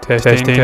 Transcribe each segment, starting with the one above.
Testing.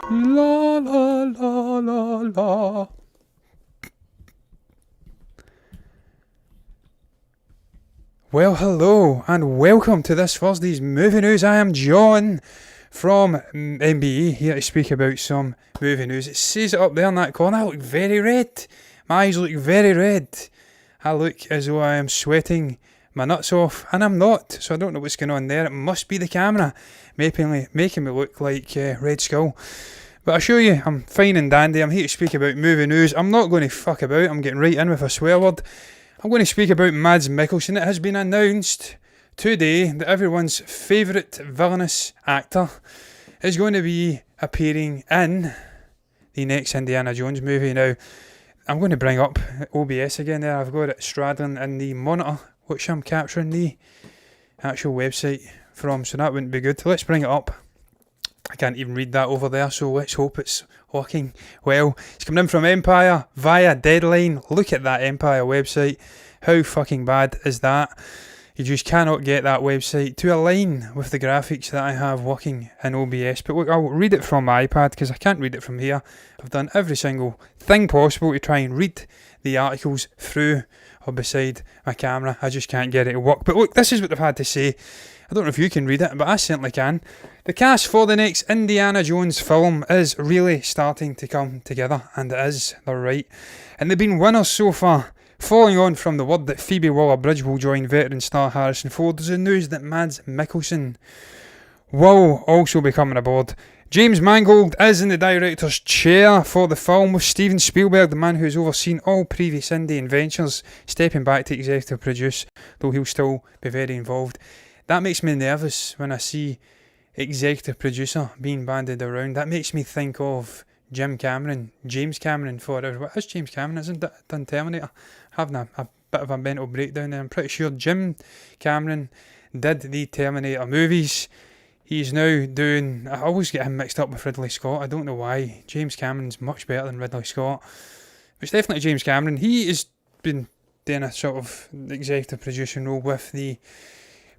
La la la la la. Well, hello and welcome to this Thursday's movie news. I am John from MBE, here to speak about some movie news. It says it up there in that corner. I look very red. My eyes look very red. I look as though I am sweating my nuts off, and I'm not, so I don't know what's going on there. It must be the camera making me look like Red Skull. But I assure you, I'm fine and dandy. I'm here to speak about movie news. I'm not going to fuck about. I'm getting right in with a swear word. I'm going to speak about Mads Mikkelsen. It has been announced today that everyone's favourite villainous actor is going to be appearing in the next Indiana Jones movie. Now, I'm going to bring up OBS again there. I've got it straddling in the monitor, which I'm capturing the actual website from, so that wouldn't be good. Let's bring it up. I can't even read that over there, so let's hope it's working well. It's coming in from Empire via Deadline. Look at that Empire website. How fucking bad is that? You just cannot get that website to align with the graphics that I have working in OBS. But look, I'll read it from my iPad because I can't read it from here. I've done every single thing possible to try and read the articles through or beside my camera. I just can't get it to work. But look, this is what they've had to say. I don't know if you can read it, but I certainly can. The cast for the next Indiana Jones film is really starting to come together, and it is, they're right. And they've been winners so far. Following on from the word that Phoebe Waller-Bridge will join veteran star Harrison Ford, there's the news that Mads Mikkelsen will also be coming aboard. James Mangold is in the director's chair for the film, with Steven Spielberg, the man who has overseen all previous indie ventures, stepping back to executive produce, though he'll still be very involved. That makes me nervous when I see executive producer being banded around. That makes me think of James Cameron for it. What is James Cameron? Isn't it done Terminator? Having a bit of a mental breakdown there. I'm pretty sure Jim Cameron did the Terminator movies. He's now doing... I always get him mixed up with Ridley Scott. I don't know why. James Cameron's much better than Ridley Scott. But it's definitely James Cameron. He has been doing a sort of executive producing role with the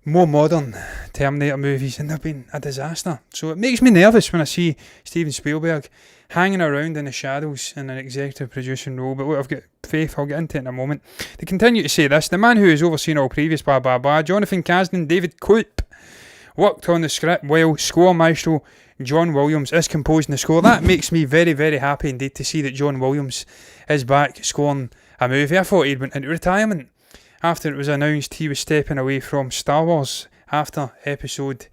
more modern Terminator movies, and they've been a disaster. So it makes me nervous when I see Steven Spielberg hanging around in the shadows in an executive producing role. But look, I've got faith. I'll get into it in a moment. They continue to say this. The man who has overseen all previous Jonathan Kasdan, David Koepp, worked on the script well. Score maestro John Williams is composing the score. That makes me very, very happy indeed to see that John Williams is back scoring a movie. I thought he'd went into retirement after it was announced he was stepping away from Star Wars after episode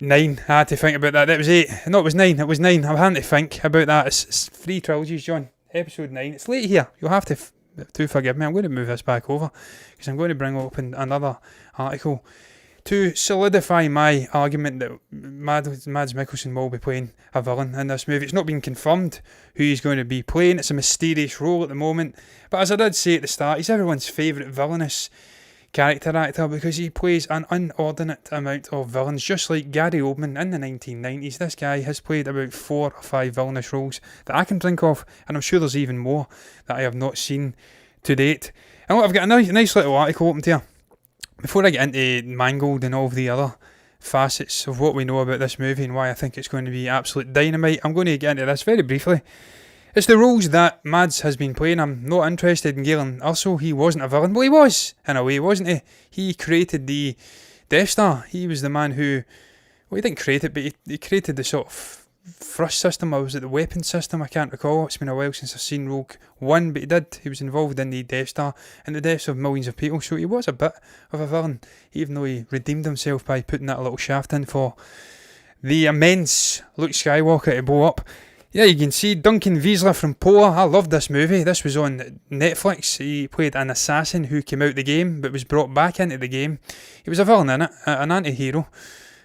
9. I had to think about that. That was 8. No, it was 9. It was 9. I had to think about that. It's 3 trilogies, John. Episode 9. It's late here. You'll have to forgive me. I'm going to move this back over because I'm going to bring up another article to solidify my argument that Mads Mikkelsen will be playing a villain in this movie. It's not been confirmed who he's going to be playing. It's a mysterious role at the moment. But as I did say at the start, he's everyone's favourite villainous character actor because he plays an inordinate amount of villains, just like Gary Oldman in the 1990s. This guy has played about 4 or 5 villainous roles that I can think of, and I'm sure there's even more that I have not seen to date. And look, I've got a nice little article opened here. Before I get into Mangold and all of the other facets of what we know about this movie and why I think it's going to be absolute dynamite, I'm going to get into this very briefly. It's the roles that Mads has been playing. I'm not interested in Galen Erso. He wasn't a villain. Well, he was, in a way, wasn't he? He created the Death Star. He was the man who... Well, he didn't create it, but he created the sort of thrust system, or was it the weapon system? I can't recall. It's been a while since I've seen Rogue One, but he did. He was involved in the Death Star and the deaths of millions of people, so he was a bit of a villain, even though he redeemed himself by putting that little shaft in for the immense Luke Skywalker to blow up. Yeah, you can see Duncan Wiesler from Polar. I loved this movie. This was on Netflix. He played an assassin who came out the game but was brought back into the game. He was a villain in it, an anti-hero,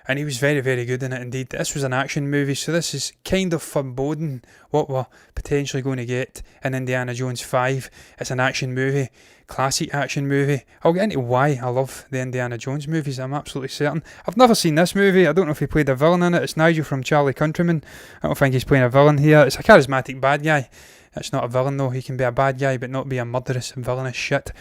and he was very, very good in it indeed. This was an action movie, so this is kind of foreboding what we're potentially going to get in Indiana Jones 5. It's an action movie, classic action movie. I'll get into why I love the Indiana Jones movies, I'm absolutely certain. I've never seen this movie. I don't know if he played a villain in it. It's Nigel from Charlie Countryman. I don't think he's playing a villain here. It's a charismatic bad guy. It's not a villain though. He can be a bad guy but not be a murderous and villainous shit.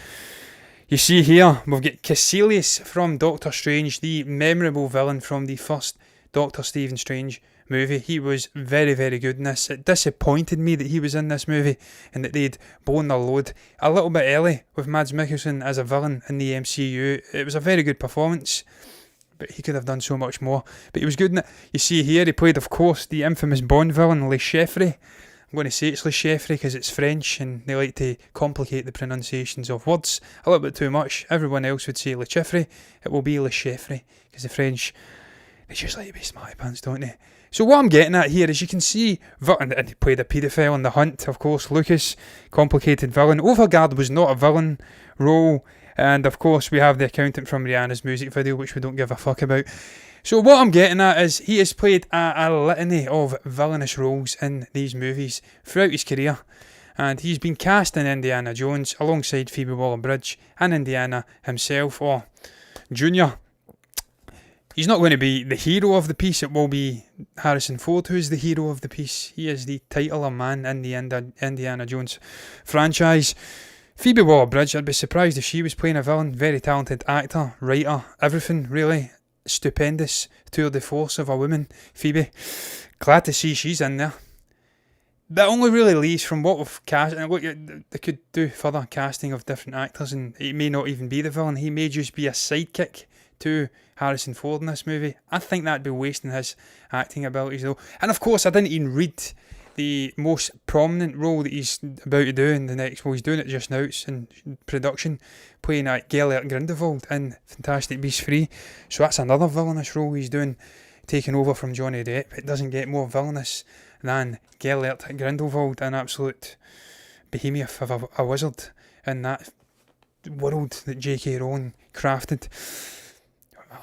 You see here, we've got Caecilius from Doctor Strange, the memorable villain from the first Doctor Stephen Strange movie. He was very, very good in this. It disappointed me that he was in this movie and that they'd blown their load a little bit early with Mads Mikkelsen as a villain in the MCU. It was a very good performance, but he could have done so much more. But he was good in it. You see here, he played, of course, the infamous Bond villain, Le Chiffre. I'm going to say it's Le Chiffre because it's French and they like to complicate the pronunciations of words a little bit too much. Everyone else would say Le Chiffre. It will be Le Chiffre because the French, they just like to be smarty pants, don't they? So what I'm getting at here is you can see, and he played a paedophile in The Hunt, of course, Lucas, complicated villain. Overguard was not a villain role, and of course we have the accountant from Rihanna's music video, which we don't give a fuck about. So what I'm getting at is he has played a litany of villainous roles in these movies throughout his career, and he's been cast in Indiana Jones alongside Phoebe Waller-Bridge and Indiana himself, or Junior. He's not going to be the hero of the piece. It will be Harrison Ford who is the hero of the piece. He is the titular man in the Indiana Jones franchise. Phoebe Waller-Bridge, I'd be surprised if she was playing a villain. Very talented actor, writer, everything really. Stupendous tour de force of a woman, Phoebe. Glad to see she's in there. That only really leaves from what we've cast. And look, they could do further casting of different actors, and he may not even be the villain. He may just be a sidekick to Harrison Ford in this movie. I think that'd be wasting his acting abilities though. And of course, I didn't even read the most prominent role that he's about to do in the next. Well, he's doing it just now. It's in production, playing Gellert Grindelwald in Fantastic Beasts 3. So that's another villainous role he's doing, taking over from Johnny Depp. It doesn't get more villainous than Gellert Grindelwald, an absolute behemoth of a wizard in that world that J.K. Rowling crafted.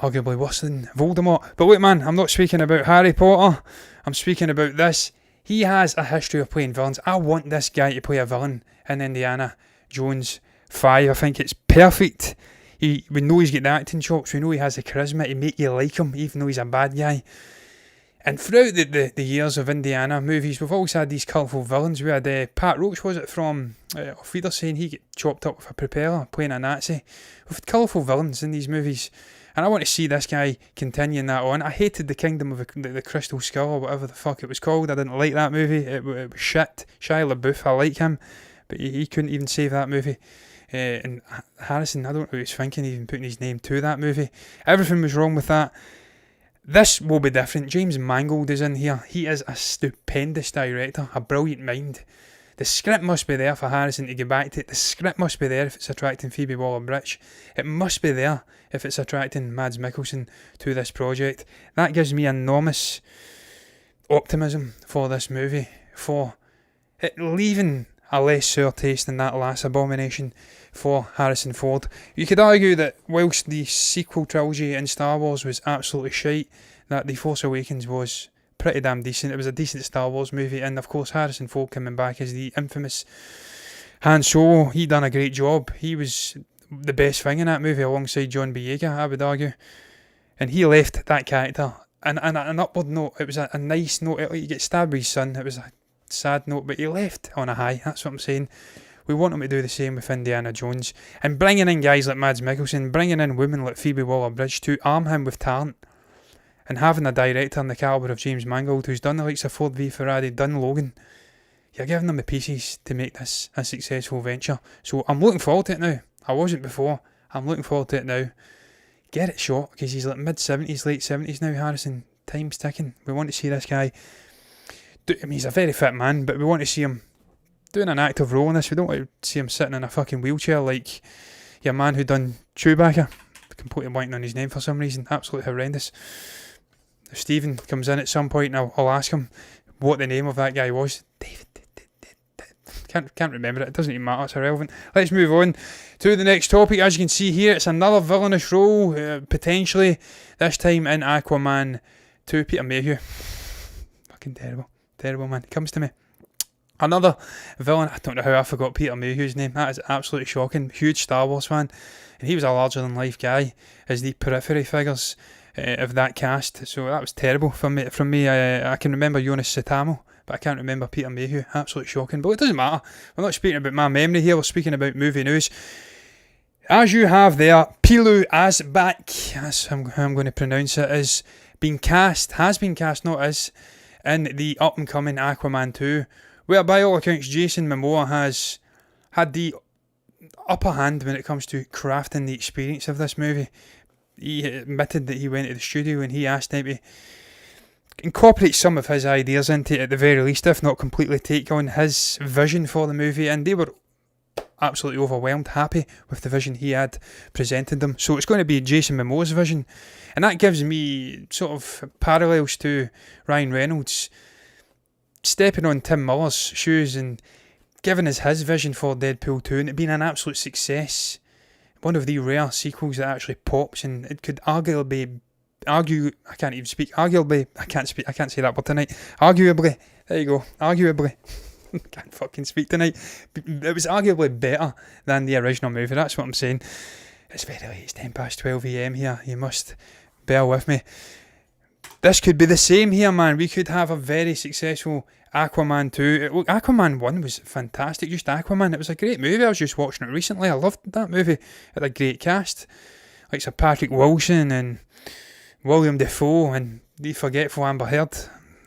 Arguably worse than Voldemort. But look, man, I'm not speaking about Harry Potter. I'm speaking about this. He has a history of playing villains. I want this guy to play a villain in Indiana Jones 5. I think it's perfect. We know he's got the acting chops. We know he has the charisma to make you like him, even though he's a bad guy. And throughout the years of Indiana movies, we've always had these colourful villains. We had Pat Roach, was it, from Auf Wiedersehen? He got chopped up with a propeller playing a Nazi. We've had colourful villains in these movies. And I want to see this guy continuing that on. I hated the Kingdom of the Crystal Skull, or whatever the fuck it was called. I didn't like that movie. It was shit. Shia LaBeouf, I like him, but he couldn't even save that movie. And Harrison, I don't know what he was thinking, even putting his name to that movie. Everything was wrong with that. This will be different. James Mangold is in here. He is a stupendous director, a brilliant mind. The script must be there for Harrison to get back to it. The script must be there if it's attracting Phoebe Waller-Bridge. It must be there if it's attracting Mads Mikkelsen to this project. That gives me enormous optimism for this movie, for it leaving a less sour taste than that last abomination for Harrison Ford. You could argue that whilst the sequel trilogy in Star Wars was absolutely shite, that The Force Awakens was pretty damn decent. It was a decent Star Wars movie, and of course Harrison Ford coming back as the infamous Han Solo, he done a great job. He was the best thing in that movie alongside John Boyega, I would argue. And he left that character and an upward note. It was a nice note. He get stabbed by his son. It was a sad note, but he left on a high. That's what I'm saying. We want him to do the same with Indiana Jones. And bringing in guys like Mads Mikkelsen, bringing in women like Phoebe Waller-Bridge to arm him with talent. And having a director in the calibre of James Mangold, who's done the likes of Ford v Ferrari, done Logan, you're giving them the pieces to make this a successful venture. So I'm looking forward to it now. I wasn't before. I'm looking forward to it now. Get it shot, because he's like mid-70s, late 70s now, Harrison. Time's ticking. We want to see this guy. He's a very fit man, but we want to see him doing an active role in this. We don't want to see him sitting in a fucking wheelchair like your man who done Chewbacca. Completely blanking on his name for some reason. Absolutely horrendous. If Stephen comes in at some point, and I'll ask him what the name of that guy was. David. Can't remember it. It doesn't even matter. It's irrelevant. Let's move on to the next topic. As you can see here, it's another villainous role, potentially. This time in Aquaman 2. Peter Mayhew. Fucking terrible. Terrible, man. It comes to me. Another villain. I don't know how I forgot Peter Mayhew's name. That is absolutely shocking. Huge Star Wars fan. And he was a larger-than-life guy as the periphery figures of that cast. So that was terrible from me. I can remember Jonas Satamo, but I can't remember Peter Mayhew. Absolutely shocking. But it doesn't matter. We're not speaking about my memory here. We're speaking about movie news. As you have there, Pilou Asbaek, that's how I'm going to pronounce it, has been cast, not is, in the up-and-coming Aquaman 2, where by all accounts Jason Momoa has had the upper hand when it comes to crafting the experience of this movie. He admitted that he went to the studio and he asked them to incorporate some of his ideas into it, at the very least, if not completely take on his vision for the movie, and they were absolutely overwhelmed, happy with the vision he had presented them. So it's going to be Jason Momoa's vision, and that gives me sort of parallels to Ryan Reynolds stepping on Tim Miller's shoes and giving us his vision for Deadpool 2, and it being an absolute success. One of the rare sequels that actually pops, and it could arguably I can't say that word tonight. Arguably, there you go, arguably. Can't fucking speak tonight. It was arguably better than the original movie, that's what I'm saying. It's very late, it's 10 past 12 AM here, you must bear with me. This could be the same here, man. We could have a very successful Aquaman 2. Aquaman 1 was fantastic, just Aquaman. It was a great movie. I was just watching it recently. I loved that movie. It had a great cast. Like Sir Patrick Wilson and William Dafoe and the forgetful Amber Heard,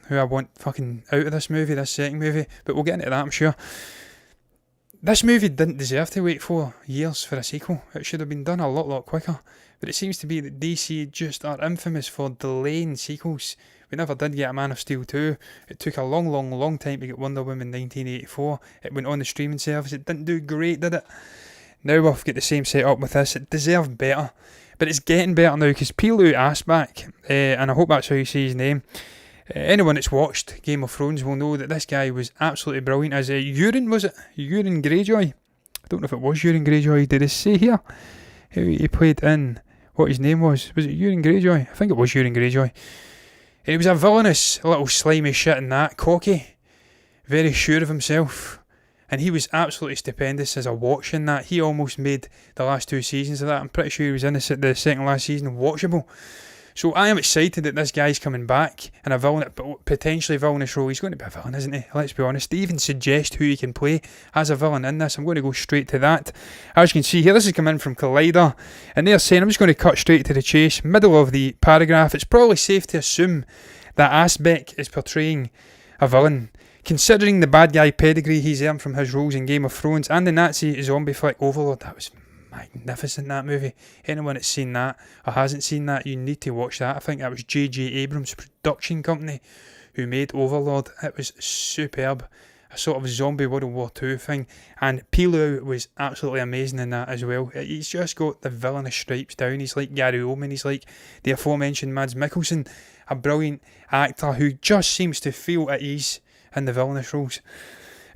who I want fucking out of this movie, this second movie. But we'll get into that, I'm sure. This movie didn't deserve to wait 4 years for a sequel. It should have been done a lot quicker. But it seems to be that DC just are infamous for delaying sequels. We never did get a Man of Steel 2. It took a long time to get Wonder Woman 1984. It went on the streaming service. It didn't do great, did it? Now we've got the same setup with this. It deserved better. But it's getting better now, because Pilou Asbaek, and I hope that's how you say his name, anyone that's watched Game of Thrones will know that this guy was absolutely brilliant as Euron, was it? Euron Greyjoy? I don't know if it was Euron Greyjoy. Did it say here who he played in, what his name was? Was it Euron Greyjoy? I think it was Euron Greyjoy. And he was a villainous little slimy shit in that, cocky, very sure of himself. And he was absolutely stupendous as a watch in that. He almost made the last 2 seasons of that. I'm pretty sure he was in the second last season watchable. So I am excited that this guy's coming back in a villain, potentially villainous role. He's going to be a villain, isn't he? Let's be honest. They even suggest who he can play as a villain in this. I'm going to go straight to that. As you can see here, this is coming in from Collider, and they're saying, I'm just going to cut straight to the chase. Middle of the paragraph. It's probably safe to assume that Asbaek is portraying a villain. considering the bad guy pedigree he's earned from his roles in Game of Thrones and the Nazi zombie flick Overlord, that was magnificent, that movie. Anyone that's seen that or hasn't seen that, you need to watch that. I think that was J.J. Abrams' production company who made Overlord. It was superb. A sort of zombie World War II thing. And Pilou was absolutely amazing in that as well. He's just got the villainous stripes down. He's like Gary Oldman. He's like the aforementioned Mads Mikkelsen. A brilliant actor who just seems to feel at ease in the villainous roles.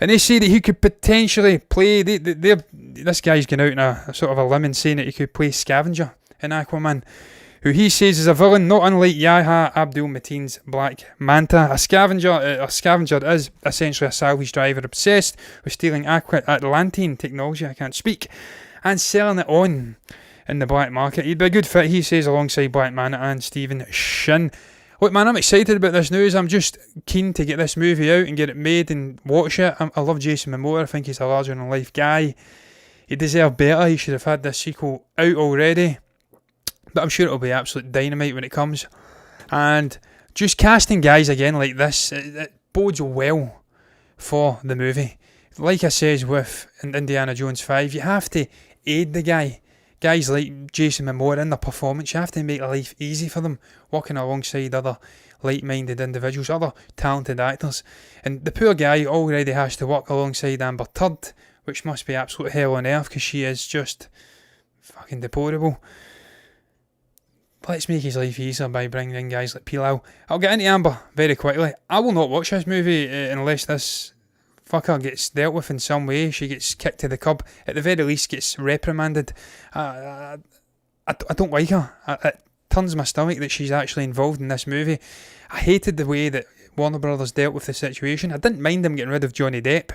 And they say that he could potentially play... This guy's going out on a sort of a limb and saying that he could play Scavenger in Aquaman, who he says is a villain not unlike Yahya Abdul-Mateen's Black Manta. A scavenger is essentially a salvage driver obsessed with stealing Atlantean technology, I can't speak, and selling it on in the black market. He'd be a good fit, he says, alongside Black Manta and Stephen Shin. Look, man, I'm excited about this news. I'm just keen to get this movie out and get it made and watch it. I love Jason Momoa. I think he's a larger-than-life guy. He deserved better. He should have had this sequel out already. But I'm sure it'll be absolute dynamite when it comes. And just casting guys again like this, it bodes well for the movie. Like I says with Indiana Jones 5, you have to aid the guy. Guys like Jason Momoa in their performance, you have to make life easy for them, working alongside other like-minded individuals, other talented actors. And the poor guy already has to work alongside Amber Turd, which must be absolute hell on earth because she is just fucking deplorable. Let's make his life easier by bringing in guys like Pilou. I'll get into Amber very quickly. I will not watch this movie unless this fucker gets dealt with in some way. She gets kicked to the curb. At the very least, gets reprimanded. I don't like her. It turns my stomach that she's actually involved in this movie. I hated the way that Warner Brothers dealt with the situation. I didn't mind them getting rid of Johnny Depp.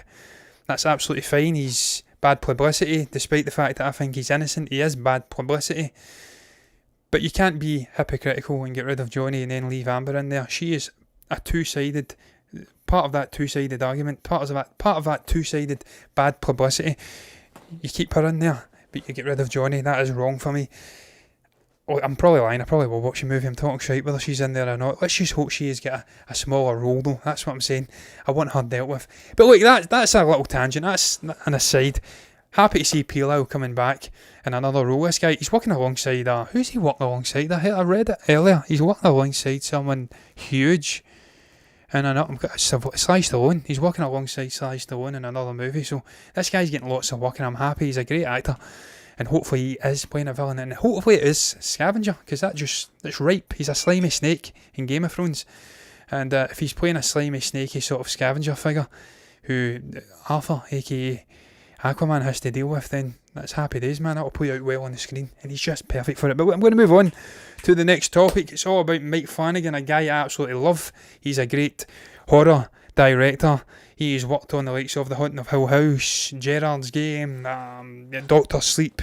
That's absolutely fine. He's bad publicity, despite the fact that I think he's innocent. He is bad publicity. But you can't be hypocritical and get rid of Johnny and then leave Amber in there. She is a two-sided... part of that two-sided argument, part of that two-sided bad publicity. You keep her in there, but you get rid of Johnny. That is wrong for me. Oh, I'm probably lying. I probably will watch the movie. I'm talking shite whether she's in there or not. Let's just hope she has got a smaller role, though. That's what I'm saying. I want her dealt with. But look, that's a little tangent. That's an aside. Happy to see Pilou coming back in another role. This guy, he's working alongside... who's he working alongside? I read it earlier. He's working alongside someone huge. And I've got Sly Stallone. He's working alongside Sly Stallone in another movie. So this guy's getting lots of work and I'm happy. He's a great actor. And hopefully he is playing a villain. And hopefully it is Scavenger. Because that's ripe. He's a slimy snake in Game of Thrones. And if he's playing a slimy, snaky sort of scavenger figure who Arthur, a.k.a. Aquaman, has to deal with, then that's happy days, man. That'll play out well on the screen. And he's just perfect for it. But I'm going to move on to the next topic. It's all about Mike Flanagan, a guy I absolutely love. He's a great horror director. He's worked on the likes of The Haunting of Hill House, Gerard's Game, Doctor Sleep,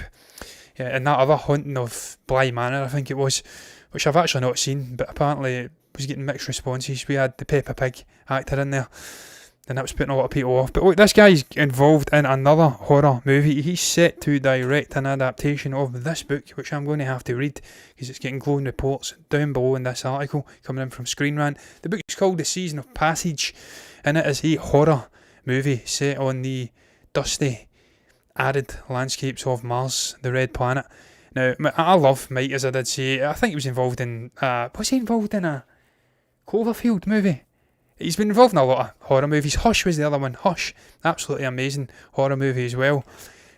and that other Haunting of Bly Manor, I think it was, which I've actually not seen, but apparently it was getting mixed responses. We had the Peppa Pig actor in there, and that was putting a lot of people off. But look, this guy's involved in another horror movie. He's set to direct an adaptation of this book, which I'm going to have to read because it's getting glowing reports down below in this article coming in from Screen Rant. The book is called The Season of Passage, and it is a horror movie set on the dusty, arid landscapes of Mars, the Red Planet. Now, I love Mike, as I did say. I think he was involved in... was he involved in a Cloverfield movie? He's been involved in a lot of horror movies. Hush was the other one. Hush, absolutely amazing horror movie as well.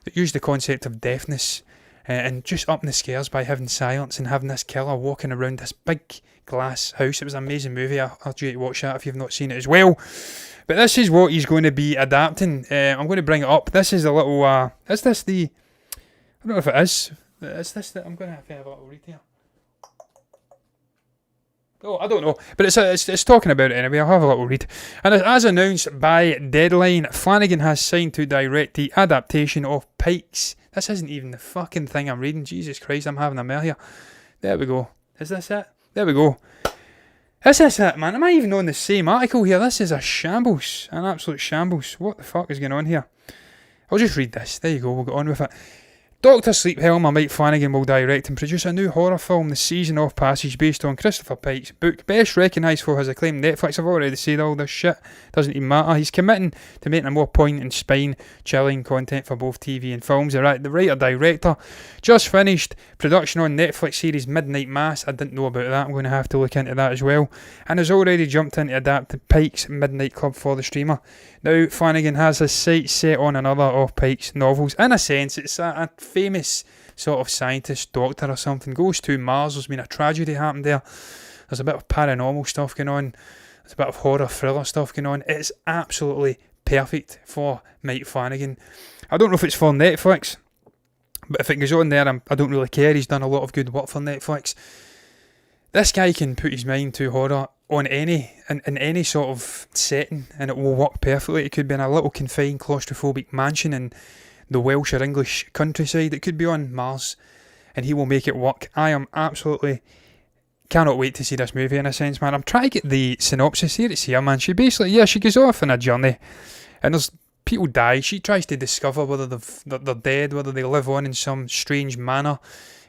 It used the concept of deafness and just upping the scares by having silence and having this killer walking around this big glass house. It was an amazing movie. I'll urge you to watch that if you've not seen it as well. But this is what he's going to be adapting. I'm going to bring it up. This is a little... is this the... I don't know if it is. Is this the... I'm going to have a little read here. Oh, I don't know, but it's talking about it anyway. I'll have a little read. And as announced by Deadline, Flanagan has signed to direct the adaptation of Pikes. This isn't even the fucking thing I'm reading. Jesus Christ, I'm having a mare here. There we go. Is this it? There we go. Is this it, man? Am I even on the same article here? This is a shambles. An absolute shambles. What the fuck is going on here? I'll just read this. There you go, we'll get on with it. Dr. Sleephelm, Mike Flanagan, will direct and produce a new horror film, The Season of Passage, based on Christopher Pike's book, best recognised for his acclaimed Netflix. I've already said all this shit, doesn't even matter. He's committing to making a more point and spine-chilling content for both TV and films. The writer-director just finished production on Netflix series Midnight Mass. I didn't know about that, I'm going to have to look into that as well. And has already jumped in to adapt Pike's Midnight Club for the streamer. Now, Flanagan has his sights set on another of Pike's novels. In a sense, it's a famous sort of scientist, doctor or something, goes to Mars. There's been a tragedy happened there. There's a bit of paranormal stuff going on. There's a bit of horror thriller stuff going on. It's absolutely perfect for Mike Flanagan. I don't know if it's for Netflix, but if it goes on there, I don't really care. He's done a lot of good work for Netflix. This guy can put his mind to horror on in any sort of setting, and it will work perfectly. It could be in a little confined claustrophobic mansion in the Welsh or English countryside. It could be on Mars, and he will make it work. I am absolutely cannot wait to see this movie, in a sense, man. I'm trying to get the synopsis here. It's here, man. She basically, she goes off on a journey, and there's people die. She tries to discover whether they're dead, whether they live on in some strange manner.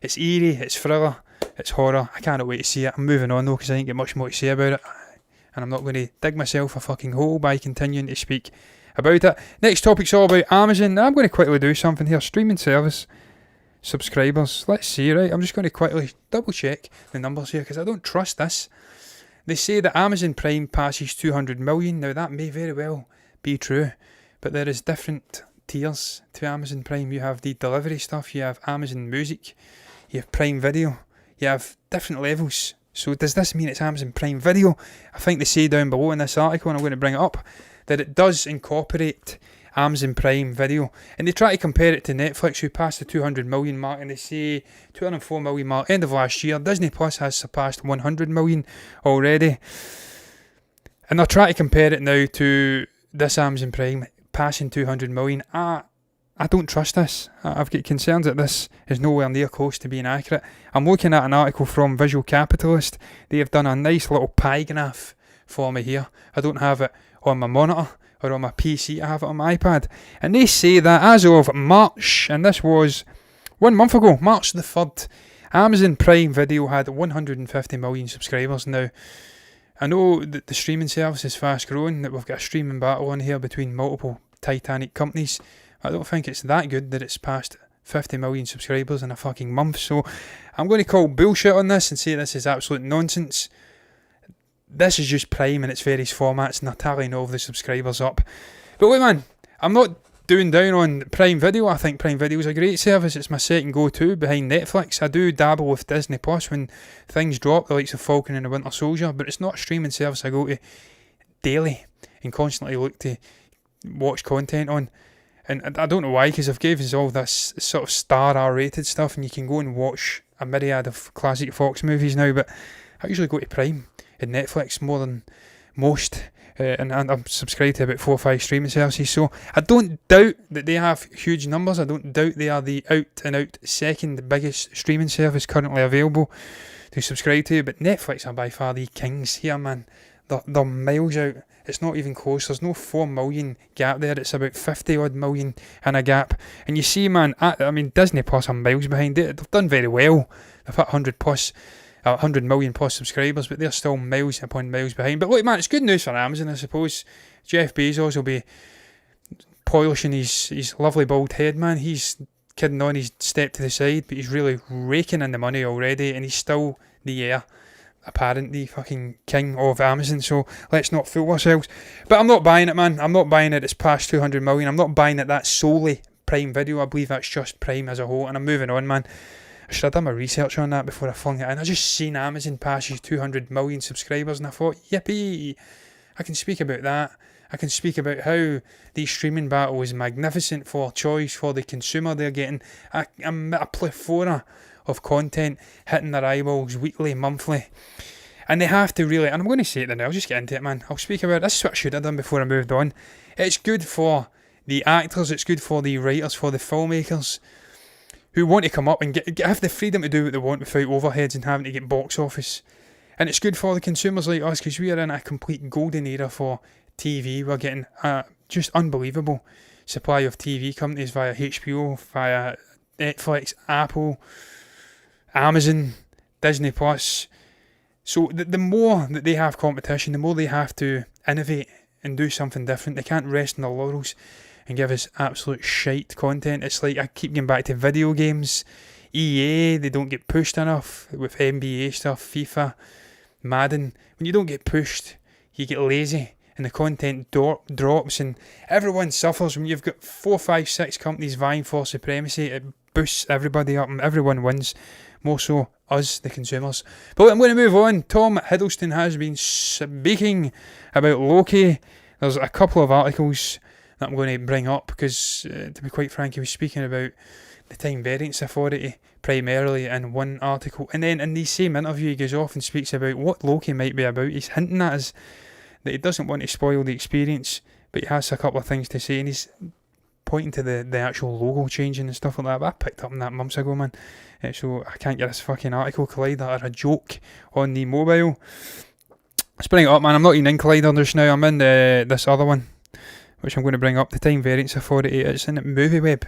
It's eerie, it's thriller, it's horror. I cannot wait to see it. I'm moving on though, because I didn't get much more to say about it, and I'm not going to dig myself a fucking hole by continuing to speak about it. Next topic's all about Amazon. Now I'm going to quickly do something here. Streaming service subscribers. Let's see, right? I'm just going to quickly double check the numbers here, because I don't trust this. They say that Amazon Prime passes 200 million. Now that may very well be true, but there is different tiers to Amazon Prime. You have the delivery stuff, you have Amazon Music, you have Prime Video, you have different levels. So does this mean it's Amazon Prime Video? I think they say down below in this article, and I'm going to bring it up, that it does incorporate Amazon Prime Video. And they try to compare it to Netflix, who passed the 200 million mark, and they say 204 million mark end of last year. Disney Plus has surpassed 100 million already. And they're trying to compare it now to this Amazon Prime passing 200 million. I don't trust this. I've got concerns that this is nowhere near close to being accurate. I'm looking at an article from Visual Capitalist. They have done a nice little pie graph for me here. I don't have it on my monitor or on my PC, I have it on my iPad. And they say that as of March, and this was 1 month ago, March the 3rd, Amazon Prime Video had 150 million subscribers. Now, I know that the streaming service is fast growing, that we've got a streaming battle on here between multiple Titanic companies. I don't think it's that good that it's passed 50 million subscribers in a fucking month. So I'm going to call bullshit on this and say this is absolute nonsense. This is just Prime in its various formats, and they're tallying all of the subscribers up. But wait, man, I'm not doing down on Prime Video. I think Prime Video is a great service. It's my second go-to behind Netflix. I do dabble with Disney Plus when things drop, the likes of Falcon and the Winter Soldier, but it's not a streaming service I go to daily and constantly look to watch content on. And I don't know why, because I've given us all this sort of star R-rated stuff, and you can go and watch a myriad of classic Fox movies now, but I usually go to Prime and Netflix more than most, and I'm subscribed to about 4 or 5 streaming services, so I don't doubt that they have huge numbers. I don't doubt they are the out-and-out second biggest streaming service currently available to subscribe to, but Netflix are by far the kings here, man. They're miles out. It's not even close. There's no 4 million gap there. It's about 50 odd million in a gap. And you see, man, I mean, Disney Plus are miles behind it. They've done very well. They've hit 100 million plus subscribers, but they're still miles upon miles behind. But look, man, it's good news for Amazon, I suppose. Jeff Bezos will be polishing his lovely bald head, man. He's kidding on, he's stepped to the side, but he's really raking in the money already, and he's still the heir apparent, the fucking king of Amazon, so let's not fool ourselves. But I'm not buying it, man. I'm not buying it. It's past 200 million. I'm not buying it. That's solely Prime Video. I believe that's just Prime as a whole, and I'm moving on, man. I should have done my research on that before I flung it in. I just seen Amazon passes 200 million subscribers, and I thought, yippee, I can speak about that. I can speak about how the streaming battle is magnificent for choice for the consumer. They're getting a plethora of content hitting their eyeballs weekly, monthly, and they have to really, and I'm going to say it now, I'll just get into it, man. I'll speak about it. This is what I should have done before I moved on. It's good for the actors, it's good for the writers, for the filmmakers who want to come up and have the freedom to do what they want without overheads and having to get box office. And it's good for the consumers like us, because we are in a complete golden era for TV. We're getting a just unbelievable supply of TV companies via HBO, via Netflix, Apple, Amazon, Disney Plus. So the more that they have competition, the more they have to innovate and do something different. They can't rest on their laurels and give us absolute shite content. It's like I keep going back to video games. EA, they don't get pushed enough with NBA stuff, FIFA, Madden. When you don't get pushed, you get lazy and the content drops and everyone suffers. When you've got 4, 5, 6 companies vying for supremacy, it boosts everybody up and everyone wins. More so us, the consumers. But I'm going to move on. Tom Hiddleston has been speaking about Loki. There's a couple of articles that I'm going to bring up because, to be quite frank, he was speaking about the Time Variance Authority primarily in one article. And then in the same interview, he goes off and speaks about what Loki might be about. He's hinting at us that he doesn't want to spoil the experience, but he has a couple of things to say, and he's pointing to the actual logo changing and stuff like that. But I picked up on that months ago, man. So I can't get this fucking article Collider or a joke on the mobile. Let's bring it up, man. I'm not even in Collider just now. I'm in this other one, which I'm going to bring up, the Time Variance Authority. It's in MovieWeb.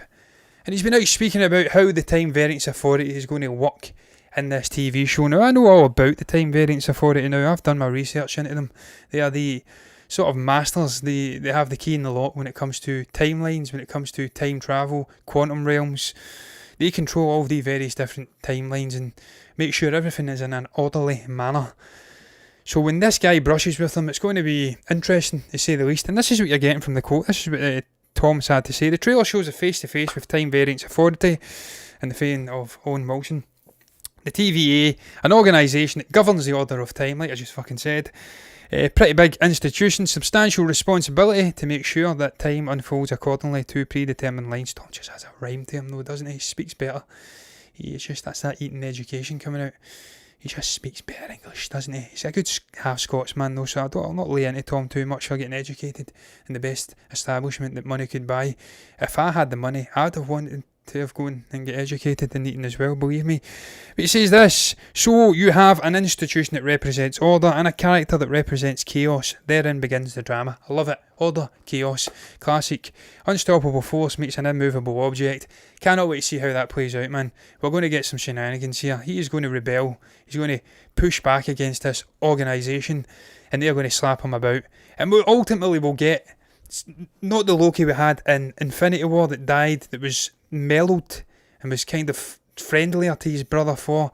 And he's been out speaking about how the Time Variance Authority is going to work in this TV show. Now, I know all about the Time Variance Authority now. I've done my research into them. They are the sort of masters. They have the key in the lock when it comes to timelines, when it comes to time travel, quantum realms. They control all the various different timelines and make sure everything is in an orderly manner. So when this guy brushes with them, it's going to be interesting, to say the least. And this is what you're getting from the quote. This is what Tom's had to say. The trailer shows a face-to-face with Time Variance Authority and the fame of Owen Wilson. The TVA, an organisation that governs the order of time, like I just fucking said. Pretty big institution, substantial responsibility to make sure that time unfolds accordingly to predetermined lines. Tom just has a rhyme to him though, doesn't he? He speaks better. That's that Eton education coming out. He just speaks better English, doesn't he? He's a good half Scotsman though, so I'll not lay into Tom too much for getting educated in the best establishment that money could buy. If I had the money, I'd have wanted to have gone and get educated in Eton as well, believe me. But he says this: so you have an institution that represents order and a character that represents chaos. Therein begins the drama. I love it. Order, chaos, classic. Unstoppable force meets an immovable object. Cannot wait to see how that plays out, man. We're going to get some shenanigans here. He is going to rebel. He's going to push back against this organisation and they're going to slap him about. And we ultimately will get not the Loki we had in Infinity War that died, that was mellowed and was kind of friendlier to his brother Thor.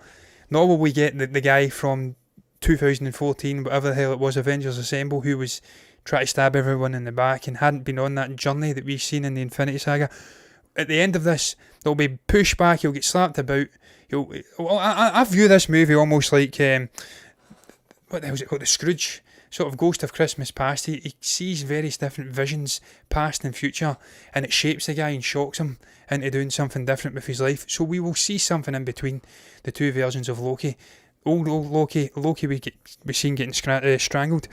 Nor will we get the guy from 2014, whatever the hell it was, Avengers Assemble, who was trying to stab everyone in the back and hadn't been on that journey that we've seen in the Infinity Saga. At the end of this, there'll be pushback, he'll get slapped about. I view this movie almost like, what the hell is it called, the Scrooge sort of Ghost of Christmas Past. He sees various different visions, past and future, and it shapes the guy and shocks him into doing something different with his life. So we will see something in between the two versions of Loki. Old Loki we seen getting strangled,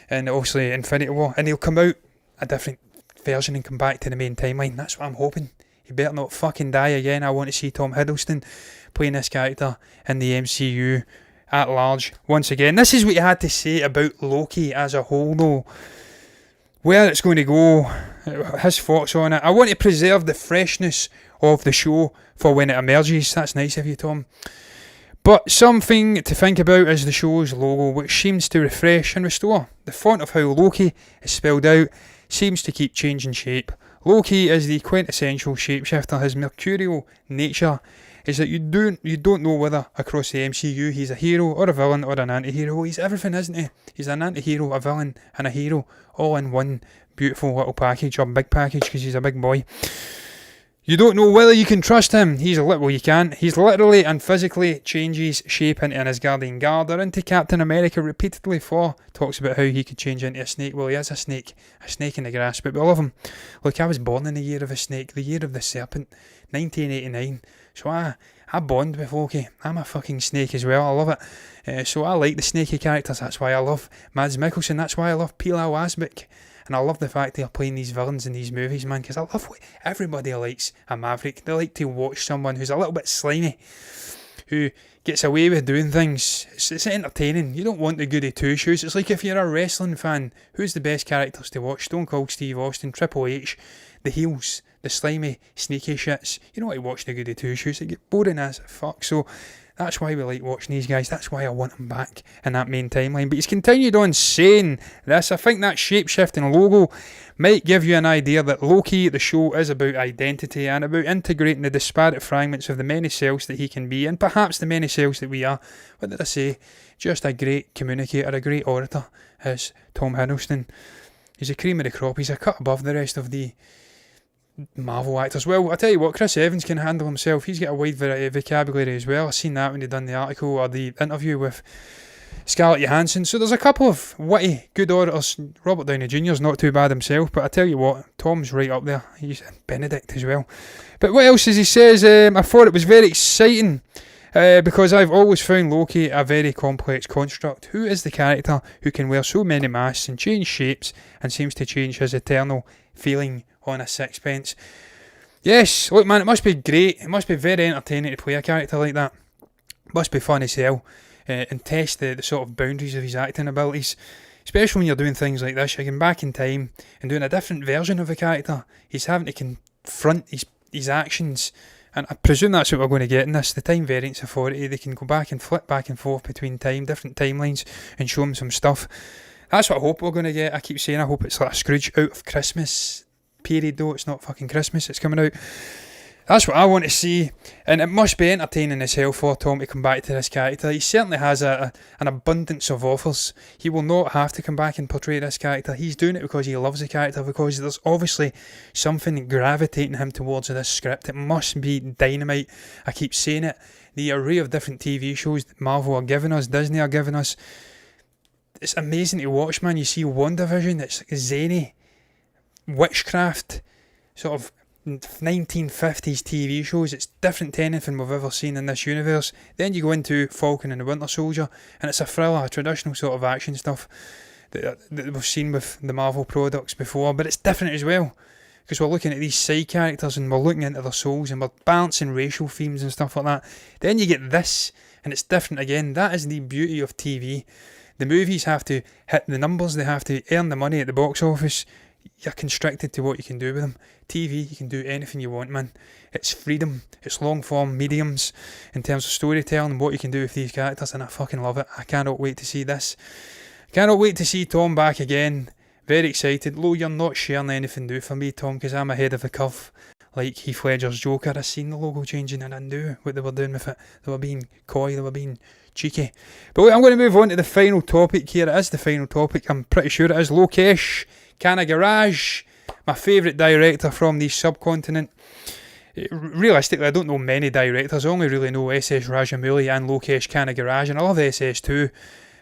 and obviously Infinity War, and he'll come out a different version and come back to the main timeline. That's what I'm hoping. He better not fucking die again. I want to see Tom Hiddleston playing this character in the MCU at large once again. This is what you had to say about Loki as a whole though. Where it's going to go, his thoughts on it. I want to preserve the freshness of the show for when it emerges. That's nice of you, Tom. But something to think about is the show's logo, which seems to refresh and restore. The font of how Loki is spelled out seems to keep changing shape. Loki is the quintessential shapeshifter. His mercurial nature is that you don't know whether across the MCU he's a hero or a villain or an anti-hero. He's everything, isn't he? He's an anti-hero, a villain and a hero all in one beautiful little package, or big package, because he's a big boy. You don't know whether you can trust him. You can. He's literally and physically changes shape into an Asgardian guard or into Captain America repeatedly. Thor talks about how he could change into a snake. Well, he is a snake in the grass, but we love him. Look, I was born in the year of a snake, the year of the serpent, 1989. So I bond with Loki. I'm a fucking snake as well. I love it. So I like the snaky characters. That's why I love Mads Mikkelsen. That's why I love Pilou Asbaek. And I love the fact they're playing these villains in these movies, man, because I love what everybody likes a maverick. They like to watch someone who's a little bit slimy, who gets away with doing things. It's entertaining. You don't want the goody two-shoes. It's like if you're a wrestling fan, who's the best characters to watch? Stone Cold Steve Austin, Triple H, the heels. the slimy, sneaky shits. You know what, to watch the Goody Two Shoes, it get boring as fuck. So that's why we like watching these guys. That's why I want them back in that main timeline. But he's continued on saying this. I think that shape-shifting logo might give you an idea that Loki, the show, is about identity and about integrating the disparate fragments of the many selves that he can be, and perhaps the many selves that we are. What did I say? Just a great communicator, a great orator, is Tom Hiddleston. He's a cream of the crop. He's a cut above the rest of the Marvel actors. Well, I tell you what, Chris Evans can handle himself. He's got a wide variety of vocabulary as well. I seen that when they done the article or the interview with Scarlett Johansson. So there's a couple of witty, good orators. Robert Downey Jr.'s not too bad himself, but I tell you what, Tom's right up there. He's Benedict as well. But what else is he says? I thought it was very exciting because I've always found Loki a very complex construct. Who is the character who can wear so many masks and change shapes and seems to change his eternal feeling on a sixpence? Yes, look man, it must be great. It must be very entertaining to play a character like that. It must be fun as hell. And test the sort of boundaries of his acting abilities. Especially when you're doing things like this, you're going back in time and doing a different version of a character. He's having to confront his actions. And I presume that's what we're going to get in this. The time variance authority, they can go back and flip back and forth between different timelines and show him some stuff. That's what I hope we're going to get. I keep saying I hope it's like a Scrooge out of Christmas period though. It's not fucking Christmas, it's coming out. That's what I want to see, and it must be entertaining as hell for Tom to come back to this character. He certainly has an abundance of offers. He will not have to come back and portray this character. He's doing it because he loves the character, because there's obviously something gravitating him towards this script. It must be dynamite. I keep saying it. The array of different TV shows that Marvel are giving us, Disney are giving us, it's amazing to watch, man. You see WandaVision, it's zany, witchcraft, sort of 1950s TV shows. It's different to anything we've ever seen in this universe. Then you go into Falcon and the Winter Soldier, and it's a thriller, traditional sort of action stuff that we've seen with the Marvel products before, but it's different as well, because we're looking at these side characters and we're looking into their souls and we're balancing racial themes and stuff like that. Then you get this, and it's different again. That is the beauty of TV. The movies have to hit the numbers, they have to earn the money at the box office. You're constricted to what you can do with them. TV, you can do anything you want, man. It's freedom. It's long form mediums in terms of storytelling and what you can do with these characters, and I fucking love it. I cannot wait to see this. Cannot wait to see Tom back again. Very excited. Though you're not sharing anything new for me, Tom, because I'm ahead of the curve. Like Heath Ledger's Joker, I seen the logo changing and I knew what they were doing with it. They were being coy, they were being cheeky. But wait, I'm going to move on to the final topic here. It is the final topic. I'm pretty sure it is. Lokesh Kanagaraj, my favourite director from the subcontinent. Realistically, I don't know many directors. I only really know SS Rajamouli and Lokesh Kanagaraj, and I love SS too.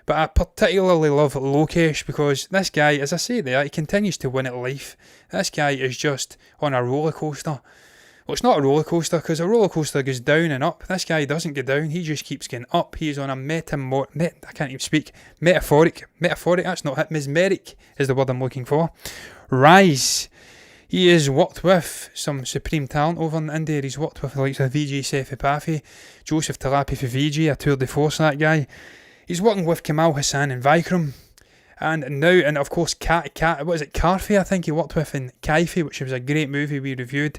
But I particularly love Lokesh because this guy, as I say there, he continues to win at life. This guy is just on a roller coaster. Well, it's not a roller coaster because a roller coaster goes down and up. This guy doesn't go down. He just keeps getting up. He is on a metaphoric. That's not it. Mesmeric is the word I'm looking for. Rise. He has worked with some supreme talent over in India. He's worked with the likes of Vijay Sethupathi, Joseph Talapi for Vijay, a tour de force, that guy. He's working with Kamal Hassan and Vikram. And now, and of course, Karfi, I think he worked with in Kaifi, which was a great movie we reviewed.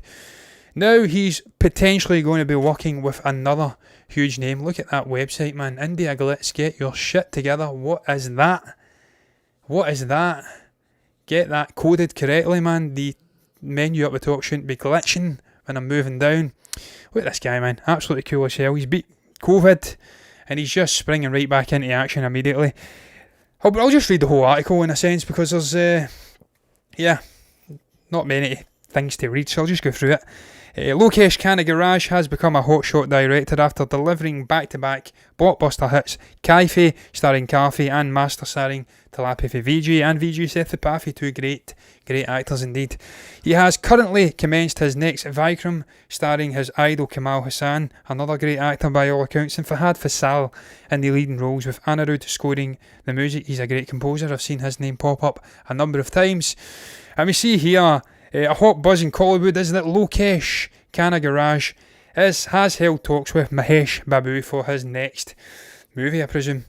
Now he's potentially going to be working with another huge name. Look at that website, man. India Glitz, get your shit together. What is that? What is that? Get that coded correctly, man. The menu up the top shouldn't be glitching when I'm moving down. Look at this guy, man. Absolutely cool as hell. He's beat COVID and he's just springing right back into action immediately. I'll just read the whole article in a sense because there's, not many things to read, so I'll just go through it. Lokesh Kanagaraj has become a hotshot director after delivering back-to-back blockbuster hits Kaifi starring Karfi and Master starring Talapi for Vijay and Vijay Sethupathi, two great actors indeed. He has currently commenced his next Vikram starring his idol Kamal Hassan, another great actor by all accounts, and Fahad Fasal in the leading roles with Anirudh scoring the music. He's a great composer. I've seen his name pop up a number of times. And we see here a hot buzz in Collywood is that Lokesh Kanagaraj has held talks with Mahesh Babu for his next movie, I presume.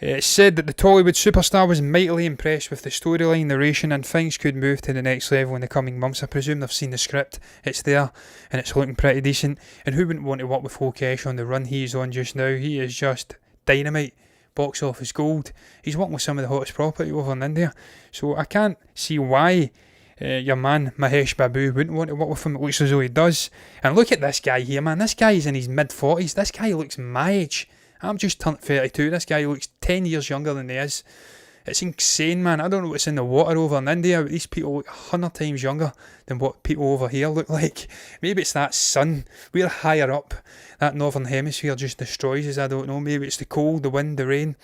It said that the Tollywood superstar was mightily impressed with the storyline, narration, and things could move to the next level in the coming months. I presume they've seen the script, it's there, and it's looking pretty decent. And who wouldn't want to work with Lokesh on the run he's on just now? He is just dynamite, box office gold. He's working with some of the hottest property over in India, so I can't see why your man Mahesh Babu wouldn't want to work with him. It looks as though he does. And look at this guy here, man. This guy is in his mid-40s. This guy looks my age. I'm just turned 32. This guy looks 10 years younger than he is. It's insane, man. I don't know what's in the water over in India, but these people look 100 times younger than what people over here look like. Maybe it's that sun. We're higher up. That northern hemisphere just destroys us. I don't know. Maybe it's the cold, the wind, the rain.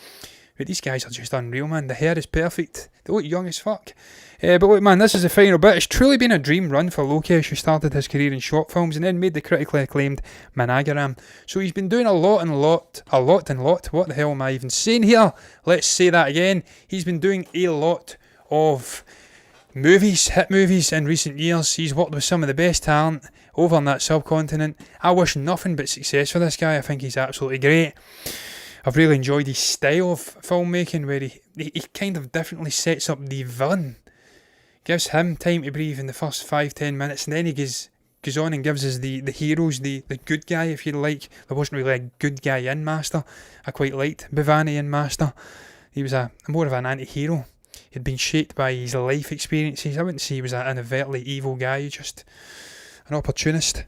But these guys are just unreal, man. The hair is perfect. They look young as fuck. But look, man, this is the final bit. It's truly been a dream run for Lokesh, who started his career in short films and then made the critically acclaimed Managaram. So he's been doing a lot. What the hell am I even saying here? Let's say that again. He's been doing a lot of movies, hit movies in recent years. He's worked with some of the best talent over on that subcontinent. I wish nothing but success for this guy. I think he's absolutely great. I've really enjoyed his style of filmmaking, where he kind of differently sets up the villain. Gives him time to breathe in the first 5-10 minutes, and then he goes on and gives us the heroes, the good guy, if you like. There wasn't really a good guy in Master. I quite liked Bhavani in Master. He was more of an anti-hero. He'd been shaped by his life experiences. I wouldn't say he was an overtly evil guy, just an opportunist.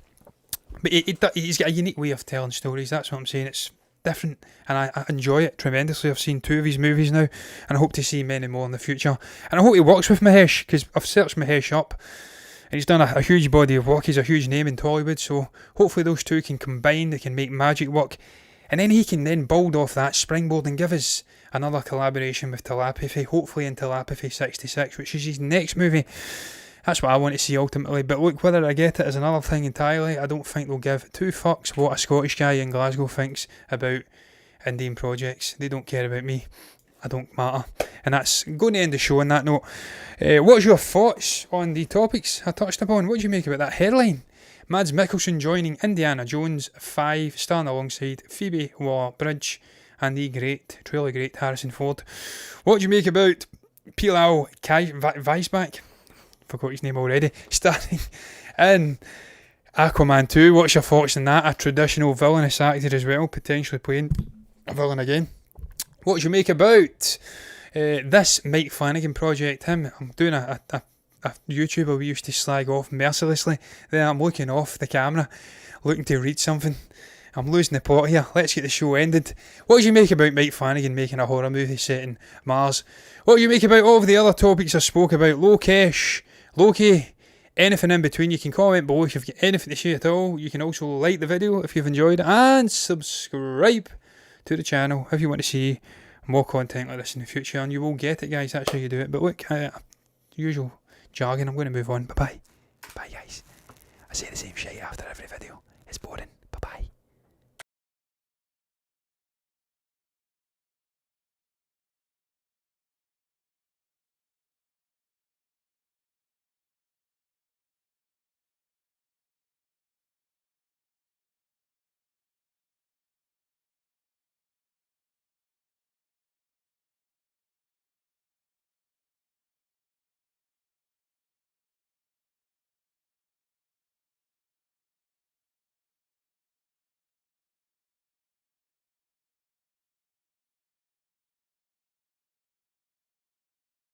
But he's got a unique way of telling stories, that's what I'm saying. It's different, and I enjoy it tremendously. I've seen 2 of his movies now, and I hope to see many more in the future. And I hope he works with Mahesh, because I've searched Mahesh up, and he's done a huge body of work. He's a huge name in Tollywood, so hopefully those two can combine, they can make magic work, and then he can then build off that springboard and give us another collaboration with Telepathy, hopefully in Telepathy 66, which is his next movie. That's what I want to see ultimately. But look, whether I get it is another thing entirely. I don't think they'll give 2 fucks what a Scottish guy in Glasgow thinks about Indian projects. They don't care about me. I don't matter. And that's going to end the show on that note. What's your thoughts on the topics I touched upon? What do you make about that headline? Mads Mikkelsen joining Indiana Jones 5, starring alongside Phoebe Waller-Bridge and the truly great Harrison Ford. What do you make about Pilou Asbaek? Forgot his name already, starring in Aquaman 2. What's your thoughts on that? A traditional villainous actor as well, potentially playing a villain again. What do you make about this Mike Flanagan project? I'm doing a YouTuber we used to slag off mercilessly. Then I'm looking off the camera, looking to read something. I'm losing the plot here. Let's get the show ended. What do you make about Mike Flanagan making a horror movie set in Mars? What do you make about all of the other topics I spoke about? Lokesh, Loki, anything in between. You can comment below if you've got anything to say at all. You can also like the video if you've enjoyed it, and subscribe to the channel if you want to see more content like this in the future, and you will get it, guys. That's how you do it. But look, usual jargon. I'm going to move on. Bye guys. I say the same shit after every video. It's boring.